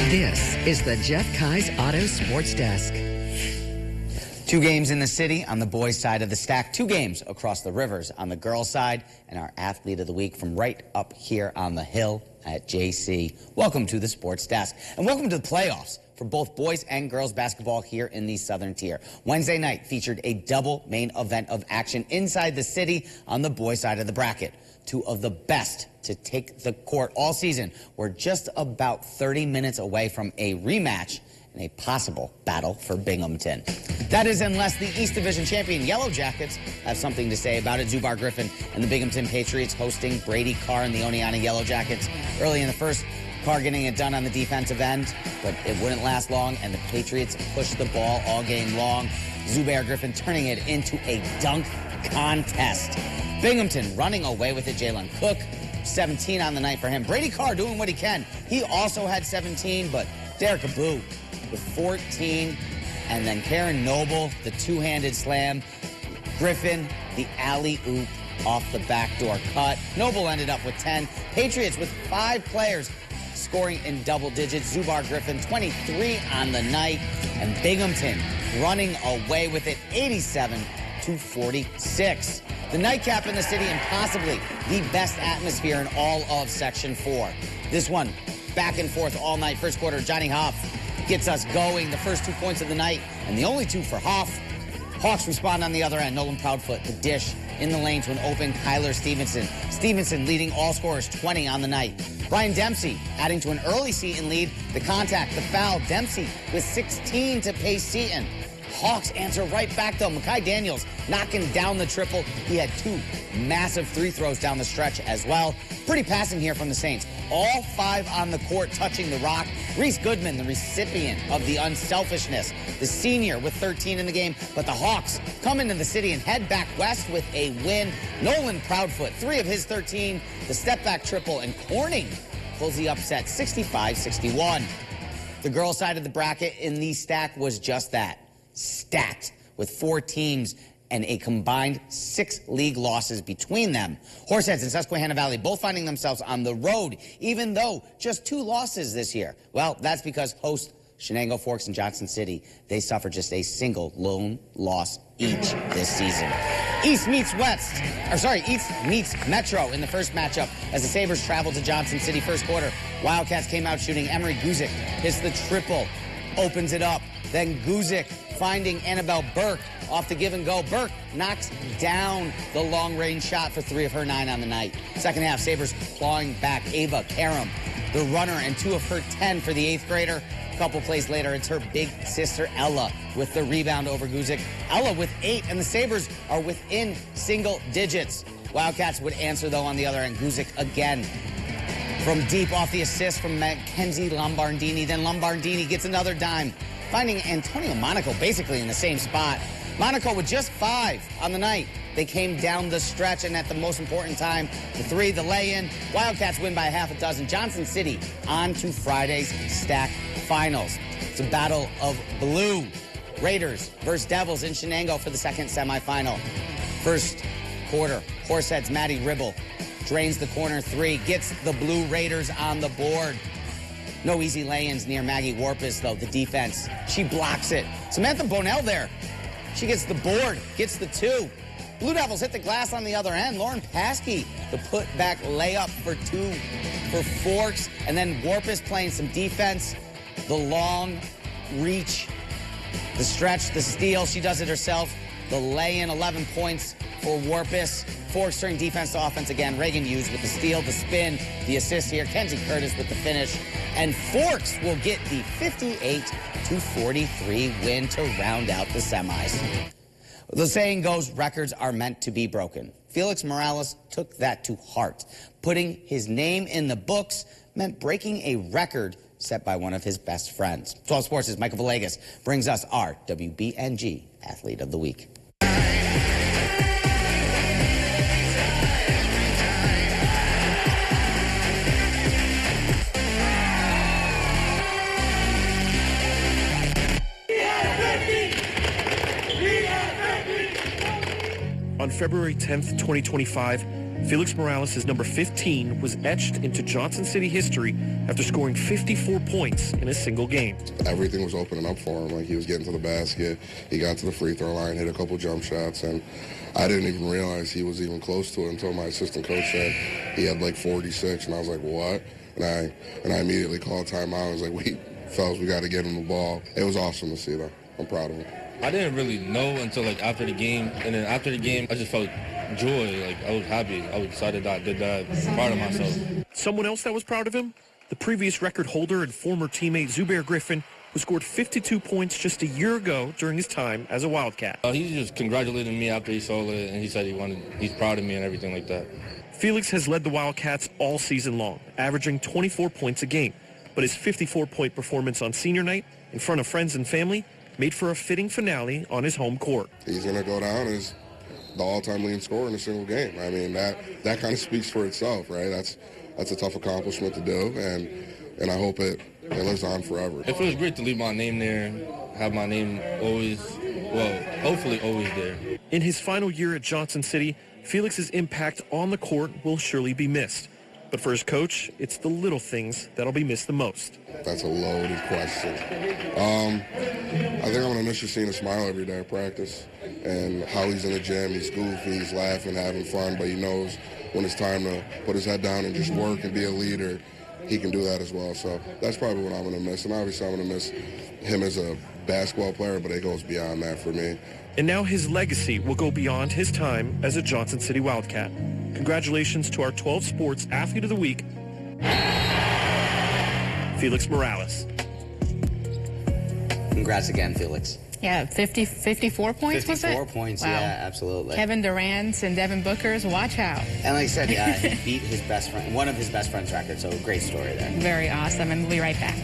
This is the Jeff Kai's Auto Sports Desk. 2 games in the city on the boys' side of the STAC, 2 games across the rivers on the girls' side, and our athlete of the week from right up here on the hill at JC. Welcome to the Sports Desk, and welcome to the playoffs for both boys and girls basketball here in the Southern Tier. Wednesday night featured a double main event of action inside the city on the boys' side of the bracket. 2 of the best to take the court all season. We're just about 30 minutes away from a rematch and a possible battle for Binghamton. That is unless the East Division champion Yellow Jackets have something to say about it. Zubar Griffin and the Binghamton Patriots hosting Brady Carr and the Oneonta Yellow Jackets. Early in the first, Carr getting it done on the defensive end, but it wouldn't last long, and the Patriots pushed the ball all game long. Zubar Griffin turning it into a dunk contest. Binghamton running away with it. Jalen Cook, 17 on the night for him. Brady Carr doing what he can. He also had 17, but Derek Abu with 14. And then Karen Noble, the two-handed slam. Griffin, the alley-oop off the backdoor cut. Noble ended up with 10. Patriots with 5 players scoring in double digits. Zubar Griffin, 23 on the night. And Binghamton running away with it, 87-46. The nightcap in the city, and possibly the best atmosphere in all of Section 4. This one, back and forth all night. First quarter, Johnny Hoff gets us going. The first 2 points of the night, and the only 2 for Hoff. Hawks respond on the other end. Nolan Proudfoot, the dish in the lane to an open Kyler Stevenson. Stevenson leading all scorers, 20 on the night. Brian Dempsey adding to an early Seton lead. The contact, the foul. Dempsey with 16 to pace Seton. Hawks answer right back, though. Makai Daniels knocking down the triple. He had 2 massive 3 throws down the stretch as well. Pretty passing here from the Saints. All 5 on the court touching the rock. Reese Goodman, the recipient of the unselfishness. The senior with 13 in the game. But the Hawks come into the city and head back west with a win. Nolan Proudfoot, 3 of his 13. The step-back triple, and Corning pulls the upset, 65-61. The girls' side of the bracket in the STAC was just that. Stacked with 4 teams and a combined 6 league losses between them. Horseheads and Susquehanna Valley both finding themselves on the road, even though just 2 losses this year. Well, that's because host Shenango Forks and Johnson City, they suffered just a single lone loss each this season. East meets Metro in the first matchup as the Sabres traveled to Johnson City first quarter. Wildcats came out shooting. Emery Guzik hits the triple, opens it up. Then Guzik finding Annabelle Burke off the give and go. Burke knocks down the long-range shot for 3 of her 9 on the night. Second half, Sabres clawing back. Ava Karam, the runner, and 2 of her 10 for the 8th grader. A couple plays later, it's her big sister Ella with the rebound over Guzik. Ella with 8, and the Sabres are within single digits. Wildcats would answer, though, on the other end. Guzik again from deep off the assist from Mackenzie Lombardini. Then Lombardini gets another dime, finding Antonio Monaco basically in the same spot. Monaco with just 5 on the night. They came down the stretch, and at the most important time, the 3, the lay-in. Wildcats win by half a dozen. Johnson City on to Friday's STAC finals. It's a battle of blue. Raiders versus Devils in Shenango for the second semifinal. First quarter, Horseheads' Maddie Ribble drains the corner 3, gets the Blue Raiders on the board. No easy lay-ins near Maggie Warpus, though. The defense, she blocks it. Samantha Bonell there. She gets the board, gets the 2. Blue Devils hit the glass on the other end. Lauren Paskey, the put-back layup for 2 for Forks. And then Warpus playing some defense. The long reach, the stretch, the steal. She does it herself. The lay-in, 11 points for Warpus. Forks turning defense to offense again. Reagan Hughes with the steal, the spin, the assist here. Kenzie Curtis with the finish. And Forks will get the 58-43 win to round out the semis. The saying goes, records are meant to be broken. Felix Morales took that to heart. Putting his name in the books meant breaking a record set by one of his best friends. 12 Sports' Michael Villegas brings us our WBNG Athlete of the Week. On February 10th, 2025, Felix Morales' number 15 was etched into Johnson City history after scoring 54 points in a single game. Everything was opening up for him. Like, he was getting to the basket, he got to the free throw line, hit a couple jump shots, and I didn't even realize he was even close to it until my assistant coach said he had like 46, and I was like, what? And I immediately called timeout. I was like, wait, fellas, we got to get him the ball. It was awesome to see, though. I'm proud of him. I didn't really know until like after the game, and then after the game, I just felt joy. Like, I was happy. I was excited that I did that. Proud of myself. Someone else that was proud of him? The previous record holder and former teammate Zubair Griffin, who scored 52 points just a year ago during his time as a Wildcat. He just congratulated me after he saw it, and he said he's proud of me and everything like that. Felix has led the Wildcats all season long, averaging 24 points a game. But his 54-point performance on senior night in front of friends and family made for a fitting finale on his home court. He's going to go down as the all-time leading scorer in a single game. I mean, that kind of speaks for itself, right? That's a tough accomplishment to do, and I hope it lives on forever. It feels great to leave my name there, have my name always, well, hopefully always there. In his final year at Johnson City, Felix's impact on the court will surely be missed. But for his coach, it's the little things that'll be missed the most. That's a loaded question. I think I'm going to miss just seeing a smile every day at practice and how he's in the gym. He's goofy, he's laughing, having fun, but he knows when it's time to put his head down and just work and be a leader, he can do that as well. So that's probably what I'm going to miss. And obviously I'm going to miss him as a basketball player, but it goes beyond that for me. And now his legacy will go beyond his time as a Johnson City Wildcat. Congratulations to our 12 Sports Athlete of the Week, Felix Morales. Congrats again, Felix. Yeah, 54 points, was it? 54 points, wow. Yeah, absolutely. Kevin Durant's and Devin Booker's, watch out. And like I said, he beat his best friend, one of his best friend's records, so great story there. Very awesome, and we'll be right back.